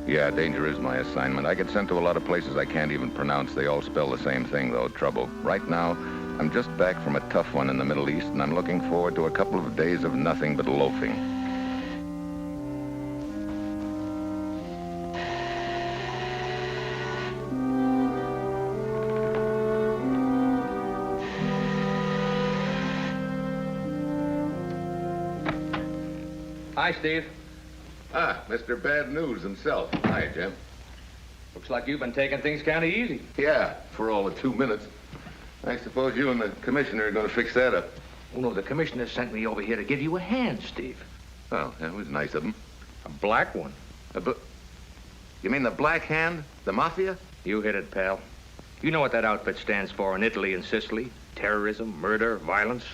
Yeah, danger is my assignment. I get sent to a lot of places I can't even pronounce. They all spell the same thing, though, trouble. Right now, I'm just back from a tough one in the Middle East, and I'm looking forward to a couple of days of nothing but loafing. Hi, Steve. Ah, Mr. Bad News himself. Hi, Jim. Looks like you've been taking things kind of easy. Yeah, for all the 2 minutes. I suppose you and the commissioner are going to fix that up. Oh, no, the commissioner sent me over here to give you a hand, Steve. Well, that was nice of him. A black one. You mean the Black Hand? The mafia? You hit it, pal. You know what that outfit stands for in Italy and Sicily? Terrorism, murder, violence.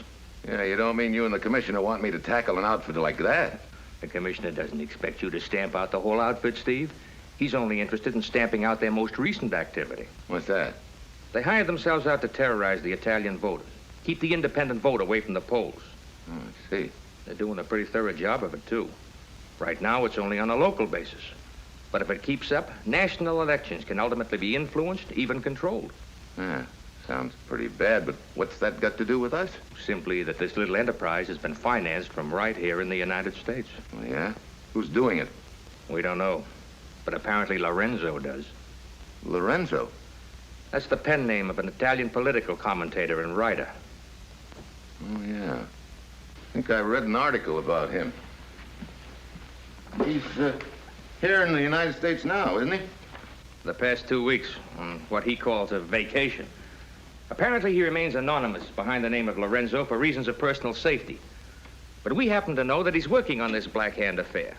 Yeah, you don't mean you and the commissioner want me to tackle an outfit like that? The commissioner doesn't expect you to stamp out the whole outfit, Steve. He's only interested in stamping out their most recent activity. What's that? They hired themselves out to terrorize the Italian voters. Keep the independent vote away from the polls. Oh, I see. They're doing a pretty thorough job of it, too. Right now, it's only on a local basis. But if it keeps up, national elections can ultimately be influenced, even controlled. Yeah, sounds pretty bad, but what's that got to do with us? Simply that this little enterprise has been financed from right here in the United States. Oh, yeah? Who's doing it? We don't know. But apparently Lorenzo does. Lorenzo? That's the pen name of an Italian political commentator and writer. Oh, yeah. I think I read an article about him. He's here in the United States now, isn't he? The past 2 weeks on what he calls a vacation. Apparently he remains anonymous behind the name of Lorenzo for reasons of personal safety. But we happen to know that he's working on this Black Hand affair.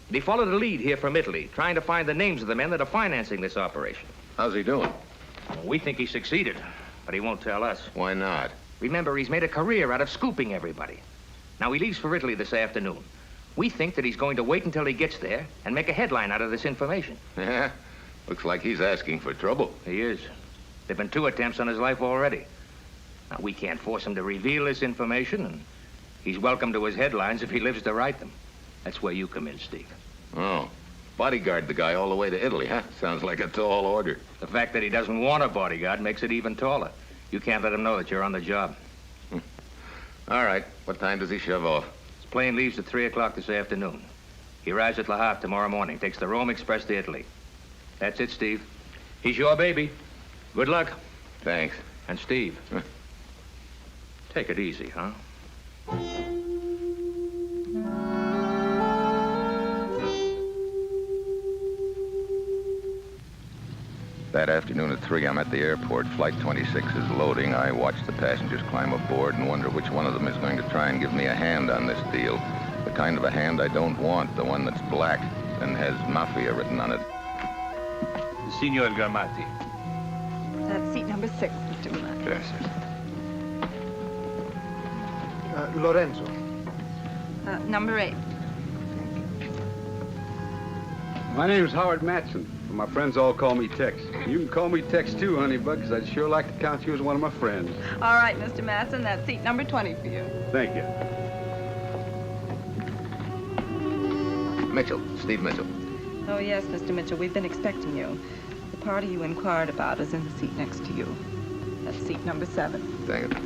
And he followed a lead here from Italy, trying to find the names of the men that are financing this operation. How's he doing? Well, we think he succeeded, but he won't tell us. Why not? Remember, he's made a career out of scooping everybody. Now, he leaves for Italy this afternoon. We think that he's going to wait until he gets there and make a headline out of this information. Yeah? Looks like he's asking for trouble. He is. There've been 2 attempts on his life already. Now, we can't force him to reveal this information, and he's welcome to his headlines if he lives to write them. That's where you come in, Steve. Oh. Bodyguard the guy all the way to Italy, huh? Sounds like a tall order. The fact that he doesn't want a bodyguard makes it even taller. You can't let him know that you're on the job. All right. What time does he shove off? His plane leaves at 3 o'clock this afternoon. He arrives at Le Havre tomorrow morning, takes the Rome Express to Italy. That's it, Steve. He's your baby. Good luck. Thanks. And Steve, take it easy, huh? That afternoon at 3, I'm at the airport. Flight 26 is loading. I watch the passengers climb aboard and wonder which one of them is going to try and give me a hand on this deal. The kind of a hand I don't want, the one that's black and has mafia written on it. Signor Garmati. That's seat number 6, Mr. Garmati. Yes. Lorenzo. Number 8. My name's Howard Matson, but my friends all call me Tex. You can call me Tex too, Honeybug, because I'd sure like to count you as one of my friends. All right, Mr. Matson, that's seat number 20 for you. Thank you. Mitchell. Steve Mitchell. Oh, yes, Mr. Mitchell, we've been expecting you. The party you inquired about is in the seat next to you. That's seat number 7. Thank you.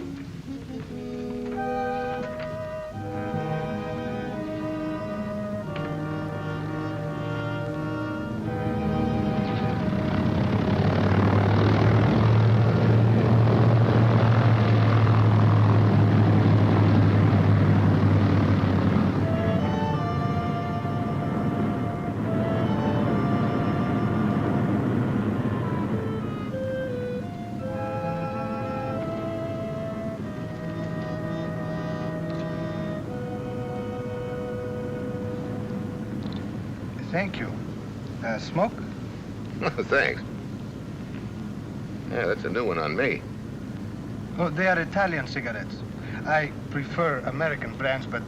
Thank you. Smoke? Thanks. Yeah, that's a new one on me. Oh, they are Italian cigarettes. I prefer American brands, but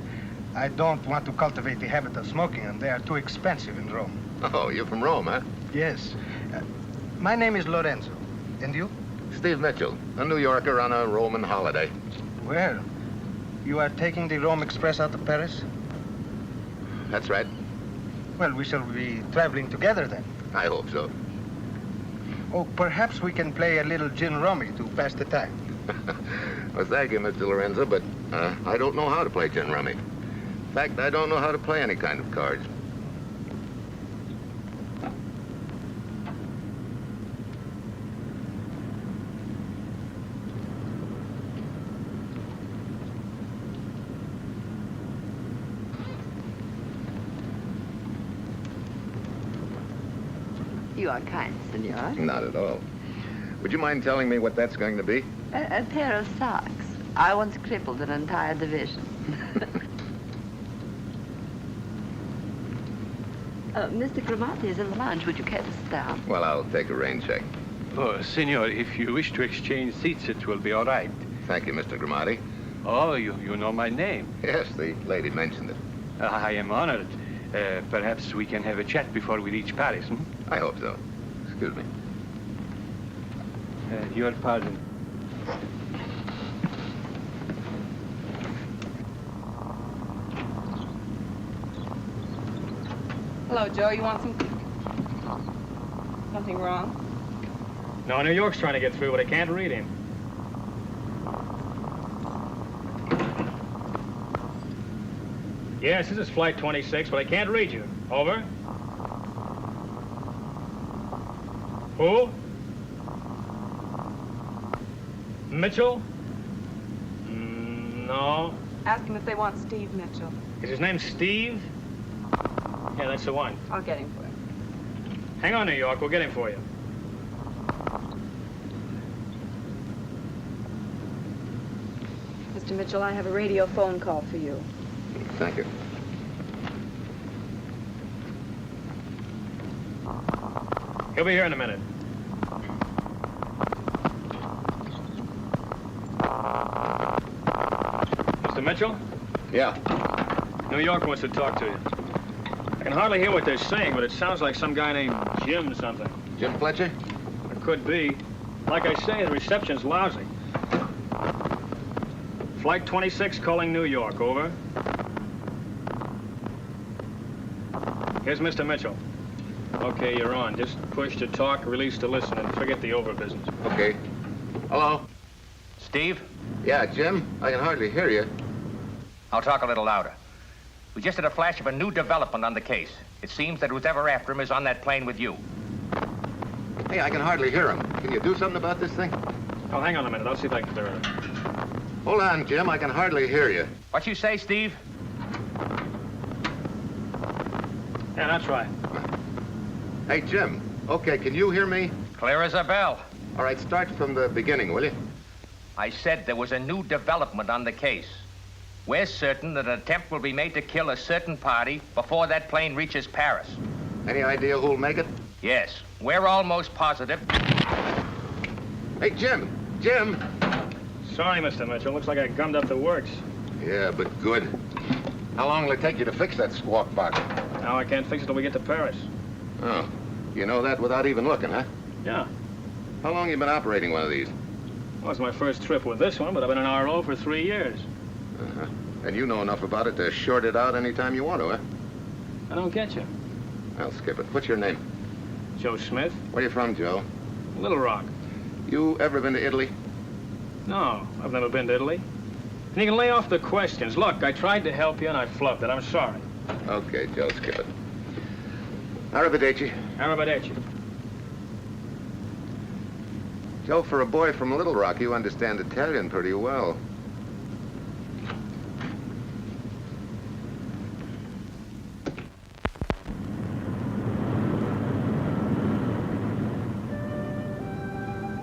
I don't want to cultivate the habit of smoking, and they are too expensive in Rome. Oh, you're from Rome, huh? Yes. My name is Lorenzo. And you? Steve Mitchell, a New Yorker on a Roman holiday. Well, you are taking the Rome Express out of Paris? That's right. Well, we shall be traveling together then. I hope so. Oh, perhaps we can play a little gin rummy to pass the time. Well, thank you, Mr. Lorenzo, but I don't know how to play gin rummy. In fact, I don't know how to play any kind of cards. You are kind, senor. Not at all. Would you mind telling me what that's going to be? A pair of socks. I once crippled an entire division. Mr. Gramati is in the lounge. Would you care to sit down? Well, I'll take a rain check. Oh, senor, if you wish to exchange seats, it will be all right. Thank you, Mr. Gramati. Oh, you know my name. Yes, the lady mentioned it. I am honored. Perhaps we can have a chat before we reach Paris, hmm? I hope so. Excuse me. Your pardon. Hello, Joe. You want some... Something wrong? No, New York's trying to get through, but I can't read him. Yes, this is Flight 26, but I can't read you. Over. Who? Mitchell? No. Ask him if they want Steve Mitchell. Is his name Steve? Yeah, that's the one. I'll get him for you. Hang on, New York. We'll get him for you. Mr. Mitchell, I have a radio phone call for you. Thank you. He'll be here in a minute. Mr. Mitchell? Yeah. New York wants to talk to you. I can hardly hear what they're saying, but it sounds like some guy named Jim something. Jim Fletcher? It could be. Like I say, the reception's lousy. Flight 26 calling New York, over. Here's Mr. Mitchell. Okay, you're on. Just push to talk, release to listen, and forget the over business. Okay. Hello? Steve? Yeah, Jim? I can hardly hear you. I'll talk a little louder. We just had a flash of a new development on the case. It seems that who's ever after him is on that plane with you. Hey, I can hardly hear him. Can you do something about this thing? Oh, hang on a minute. I'll see if I can clear it. Hold on, Jim. I can hardly hear you. What you say, Steve? Yeah, that's right. Hey, Jim. Okay, can you hear me? Clear as a bell. All right, start from the beginning, will you? I said there was a new development on the case. We're certain that an attempt will be made to kill a certain party before that plane reaches Paris. Any idea who'll make it? Yes, we're almost positive. Hey, Jim! Jim! Sorry, Mr. Mitchell. Looks like I gummed up the works. Yeah, but good. How long will it take you to fix that squawk box? Now I can't fix it till we get to Paris. Oh, you know that without even looking, huh? Yeah. How long you been operating one of these? Well, it's my first trip with this one, but I've been an RO for 3 years. Uh-huh. And you know enough about it to short it out anytime you want to, huh? I don't get you. I'll skip it. What's your name? Joe Smith, Where you from, Joe? Little Rock. You ever been to Italy? No, I've never been to Italy. And you can lay off the questions. Look, I tried to help you and I flubbed it. I'm sorry. Okay, Joe, skip it. Arrivederci. Arrivederci. Joe, for a boy from Little Rock, you understand Italian pretty well.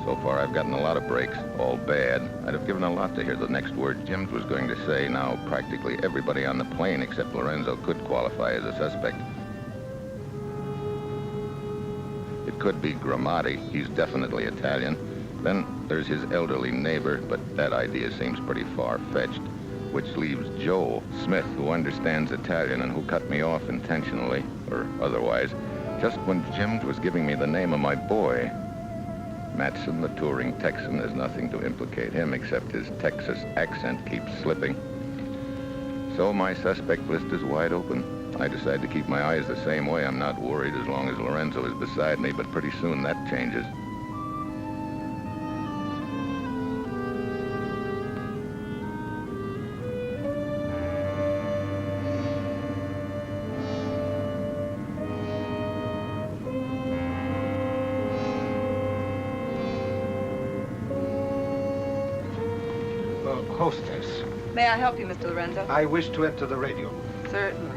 So far, I've gotten a lot of breaks, all bad. I'd have given a lot to hear the next word Jim was going to say. Now, practically everybody on the plane except Lorenzo could qualify as a suspect. It could be Gramati. He's definitely Italian. Then there's his elderly neighbor, but that idea seems pretty far-fetched. Which leaves Joe Smith, who understands Italian and who cut me off intentionally, or otherwise, just when Jim was giving me the name of my boy. Matson, the touring Texan, has nothing to implicate him except his Texas accent keeps slipping. So my suspect list is wide open. I decide to keep my eyes the same way. I'm not worried as long as Lorenzo is beside me, but pretty soon that changes. Hostess, May I help you, Mr. Lorenzo? I wish to enter the radio. Certainly.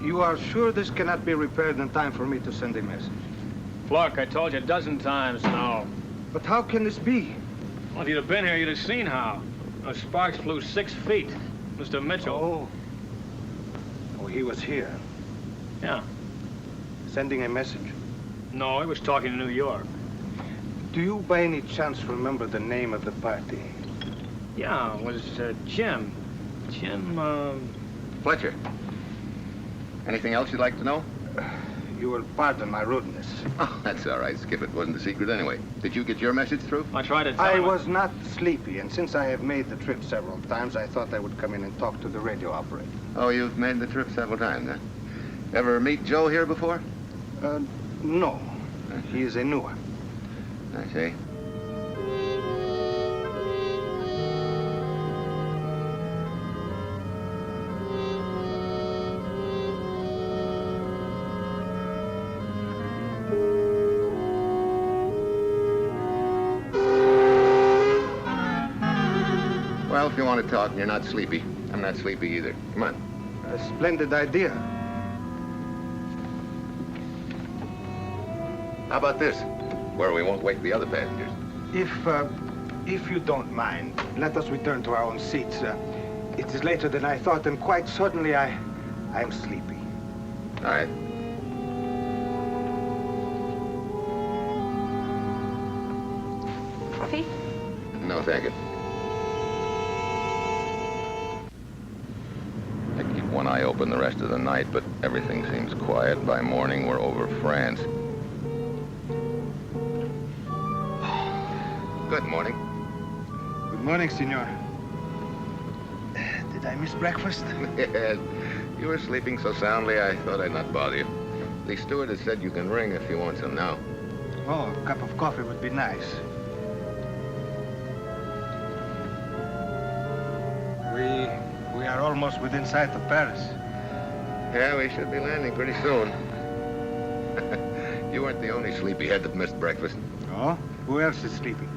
You are sure this cannot be repaired in time for me to send a message? Look, I told you a dozen times no. But how can this be? Well, if you'd have been here, you'd have seen how. Those sparks flew 6 feet. Mr. Mitchell. Oh, he was here. Yeah. Sending a message. No, he was talking to New York. Do you by any chance remember the name of the party? Yeah, it was Jim. Fletcher. Anything else you'd like to know? You will pardon my rudeness. Oh, that's all right, Skip. It wasn't a secret anyway. Did you get your message through? I tried to tell I him. was not sleepy, and since I have made the trip several times, I thought I would come in and talk to the radio operator. Oh, you've made the trip several times, huh? Ever meet Joe here before? No. He is a new one. I see. Well, if you want to talk and you're not sleepy, I'm not sleepy either. Come on. A splendid idea. How about this? Where we won't wake the other passengers. If you don't mind, let us return to our own seats. It is later than I thought, and quite suddenly I am sleepy. All right. Coffee? No, thank you. I keep one eye open the rest of the night, but everything seems quiet. By morning, we're over France. Good morning. Good morning, senor. Did I miss breakfast? Yes. You were sleeping so soundly, I thought I'd not bother you. The steward has said you can ring if you want some now. Oh, a cup of coffee would be nice. We are almost within sight of Paris. Yeah, we should be landing pretty soon. You weren't the only sleepyhead that missed breakfast. Oh? Who else is sleeping?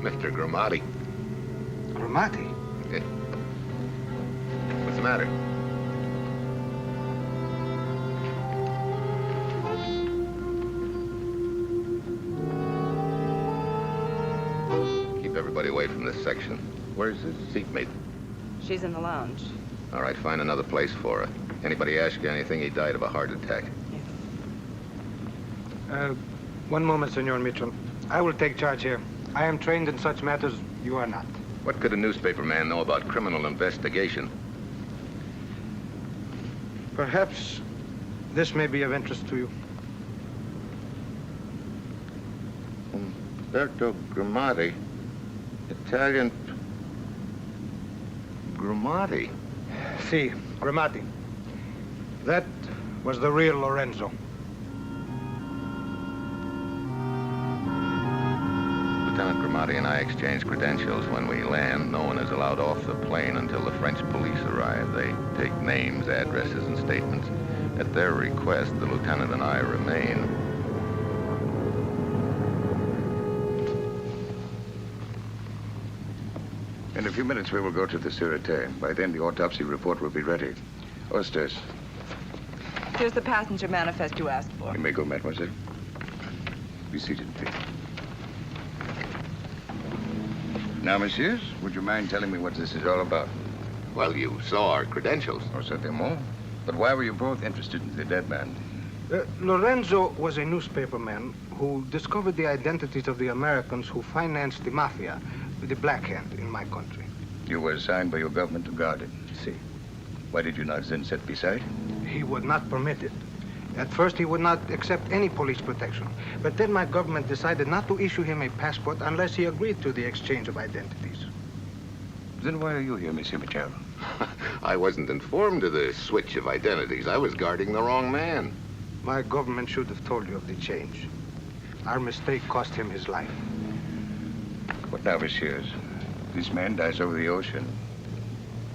Mr. Gramati. Gramati? Yeah. What's the matter? Keep everybody away from this section. Where's his seatmate? She's in the lounge. All right, find another place for her. Anybody ask you anything, he died of a heart attack. One moment, Senor Mitchell. I will take charge here. I am trained in such matters. You are not. What could a newspaper man know about criminal investigation? Perhaps this may be of interest to you. Umberto Gramati. Italian... Gramati? Si, Gramati. That was the real Lorenzo. Lieutenant Gramati and I exchange credentials. When we land, no one is allowed off the plane until the French police arrive. They take names, addresses, and statements. At their request, the lieutenant and I remain. In a few minutes, we will go to the Sûreté. By then, the autopsy report will be ready. Hostess, Here's the passenger manifest you asked for. You may go, mademoiselle. Be seated, please. Now, messieurs, would you mind telling me what this is all about? Well, you saw our credentials. Oh, certainement. But why were you both interested in the dead man? Lorenzo was a newspaperman who discovered the identities of the Americans who financed the mafia, the Black Hand, in my country. You were assigned by your government to guard it. See. Why did you not then set beside? He would not permit it. At first, he would not accept any police protection. But then my government decided not to issue him a passport unless he agreed to the exchange of identities. Then why are you here, Monsieur Michel? I wasn't informed of the switch of identities. I was guarding the wrong man. My government should have told you of the change. Our mistake cost him his life. What now, messieurs? This man dies over the ocean.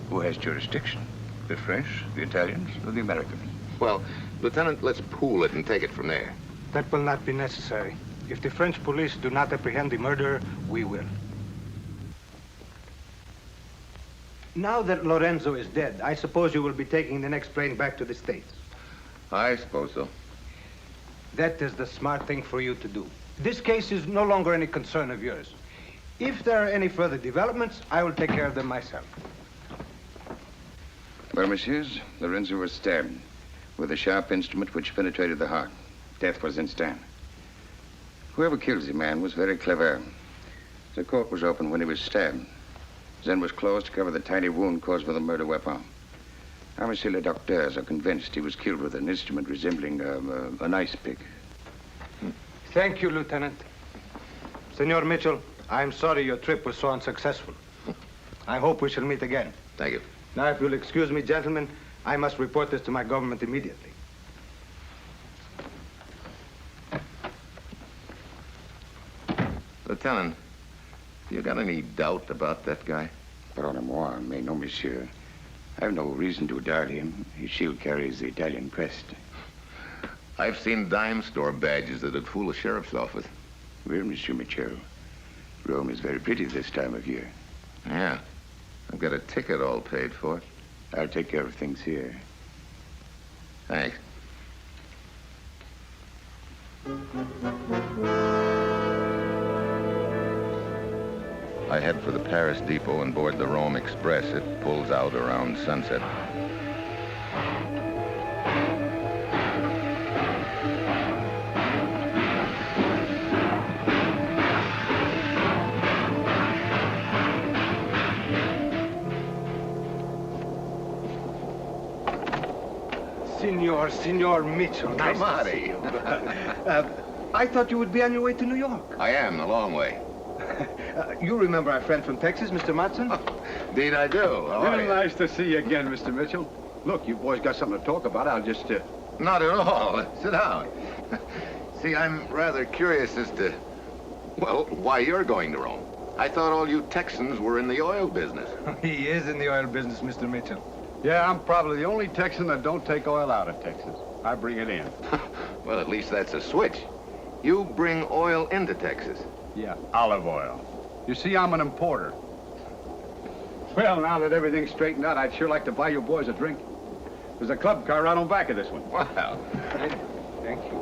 Who has jurisdiction? The French, the Italians, or the Americans? Well, Lieutenant, let's pool it and take it from there. That will not be necessary. If the French police do not apprehend the murderer, we will. Now that Lorenzo is dead, I suppose you will be taking the next plane back to the States. I suppose so. That is the smart thing for you to do. This case is no longer any concern of yours. If there are any further developments, I will take care of them myself. Well, messieurs, Lorenzo was stabbed with a sharp instrument which penetrated the heart. Death was instant. Whoever killed the man was very clever. The court was open when he was stabbed. Then was closed to cover the tiny wound caused by the murder weapon. Our monsieur le docteurs are convinced he was killed with an instrument resembling an ice pick. Thank you, Lieutenant. Senor Mitchell, I'm sorry your trip was so unsuccessful. I hope we shall meet again. Thank you. Now, if you'll excuse me, gentlemen, I must report this to my government immediately. Lieutenant, you got any doubt about that guy? Pardonnez-moi, mais non, monsieur. I have no reason to doubt him. His shield carries the Italian crest. I've seen dime store badges that'd fool a sheriff's office. Well, Monsieur Michel, Rome is very pretty this time of year. Yeah. I've got a ticket all paid for. I'll take care of things here. Thanks. I head for the Paris depot and board the Rome Express. It pulls out around sunset. Senor Mitchell. Come out of you. I thought you would be on your way to New York. I am, a long way. You remember our friend from Texas, Mr. Matson? Indeed I do. How are you? Nice to see you again, Mr. Mitchell. Look, you boys got something to talk about. I'll just, Not at all. Sit down. See, I'm rather curious as to, well, why you're going to Rome. I thought all you Texans were in the oil business. He is in the oil business, Mr. Mitchell. Yeah, I'm probably the only Texan that don't take oil out of Texas. I bring it in. Well, at least that's a switch. You bring oil into Texas. Yeah, olive oil. You see, I'm an importer. Well, now that everything's straightened out, I'd sure like to buy you boys a drink. There's a club car right on back of this one. Wow. Thank you.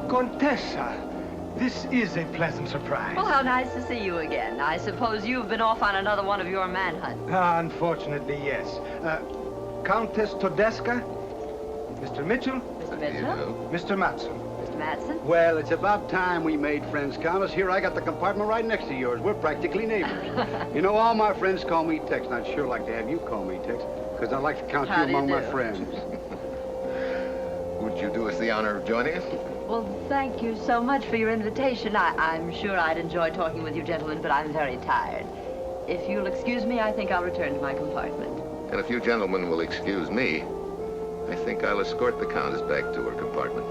Contessa, this is a pleasant surprise. Well, how nice to see you again. I suppose you've been off on another one of your manhunts. Unfortunately, yes. Countess Todesca, Mr. Mitchell, Mr. Mitchell? Mr. Matson. Mr. Matson? Well, it's about time we made friends, Countess. Here, I got the compartment right next to yours. We're practically neighbors. You know, all my friends call me Tex, and I'd sure like to have you call me Tex, because I like to count How you do you among my do? friends. Would you do us the honor of joining us? Well, thank you so much for your invitation. I'm sure I'd enjoy talking with you gentlemen, but I'm very tired. If you'll excuse me, I think I'll return to my compartment. And if you gentlemen will excuse me, I think I'll escort the Countess back to her compartment.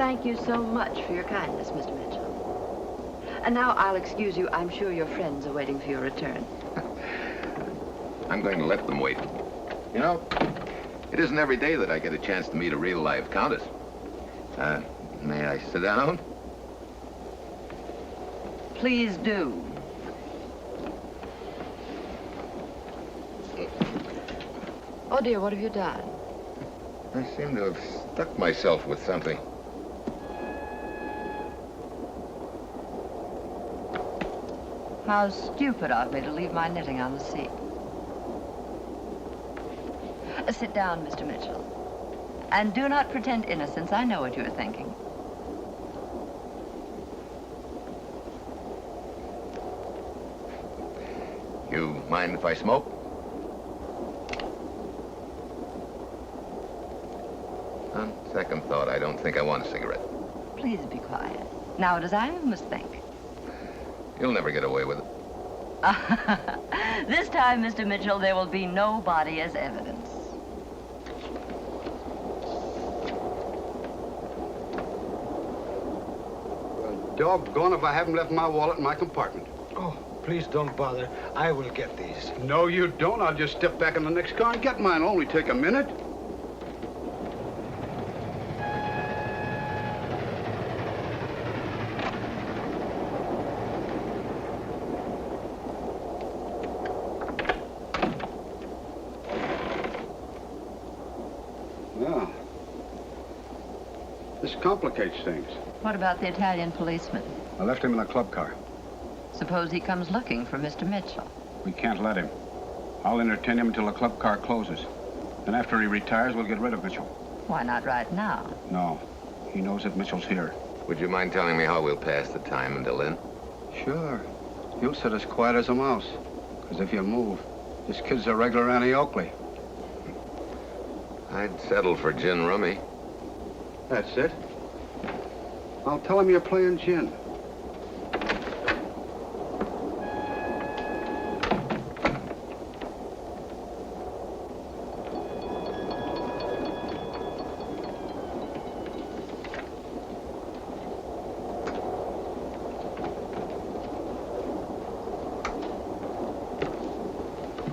Thank you so much for your kindness, Mr. Mitchell. And now I'll excuse you. I'm sure your friends are waiting for your return. I'm going to let them wait. You know, it isn't every day that I get a chance to meet a real live countess. May I sit down? Please do. Oh, dear, what have you done? I seem to have stuck myself with something. How stupid of me to leave my knitting on the seat. Sit down, Mr. Mitchell. And do not pretend innocence. I know what you're thinking. You mind if I smoke? On second thought, I don't think I want a cigarette. Please be quiet. Now it is I who must think. You'll never get away with it. This time, Mr. Mitchell, there will be no body as evidence. Doggone if I haven't left my wallet in my compartment. Oh, please don't bother. I will get these. No, you don't. I'll just step back in the next car and get mine. It'll only take a minute. Yeah. This complicates things. What about the Italian policeman? I left him in a club car. Suppose he comes looking for Mr. Mitchell. We can't let him. I'll entertain him until the club car closes. Then after he retires, we'll get rid of Mitchell. Why not right now? No. He knows that Mitchell's here. Would you mind telling me how we'll pass the time until then? Sure. You'll sit as quiet as a mouse. Because if you move, this kid's a regular Annie Oakley. I'd settle for gin rummy. That's it. I'll tell him you're playing gin.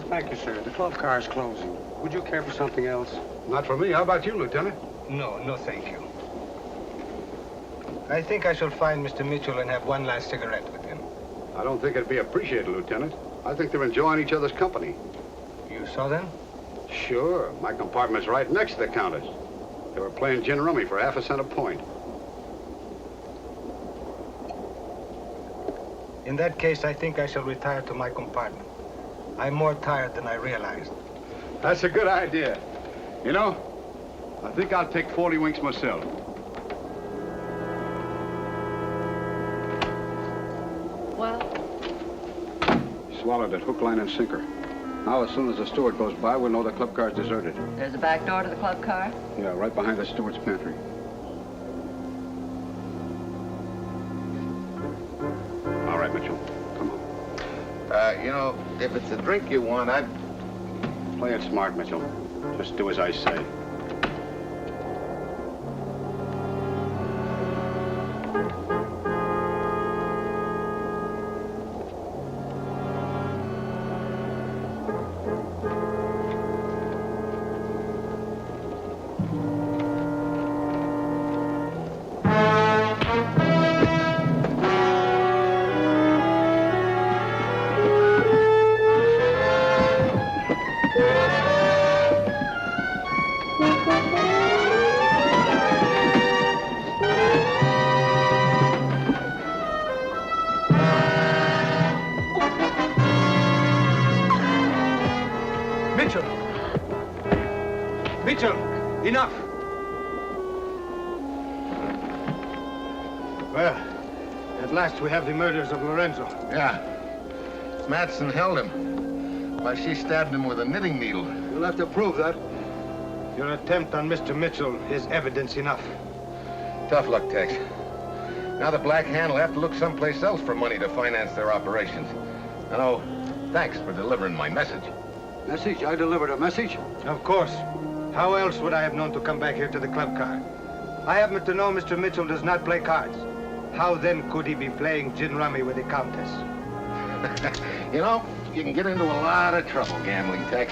Thank you, sir. The club car is closing. Would you care for something else? Not for me. How about you, Lieutenant? No, thank you. I think I shall find Mr. Mitchell and have one last cigarette with him. I don't think it'd be appreciated, Lieutenant. I think they're enjoying each other's company. You saw them? Sure. My compartment's right next to the counters. They were playing gin rummy for half a cent a point. In that case, I think I shall retire to my compartment. I'm more tired than I realized. That's a good idea. You know, I think I'll take 40 winks myself. Well? Swallowed it, hook, line, and sinker. Now, as soon as the steward goes by, we'll know the club car's deserted. There's a back door to the club car? Yeah, right behind the steward's pantry. All right, Mitchell. Come on. You know, if it's a drink you want, I'd... Play it smart, Mitchell. Just do as I say. Mitchell, enough. Well, at last we have the murders of Lorenzo. Yeah. Matson held him while she stabbed him with a knitting needle. You'll have to prove that. Your attempt on Mr. Mitchell is evidence enough. Tough luck, Tex. Now the Black Hand will have to look someplace else for money to finance their operations. And oh, thanks for delivering my message. Message? I delivered a message? Of course. How else would I have known to come back here to the club car? I happen to know Mr. Mitchell does not play cards. How then could he be playing gin rummy with the Countess? You know, you can get into a lot of trouble gambling, Tex.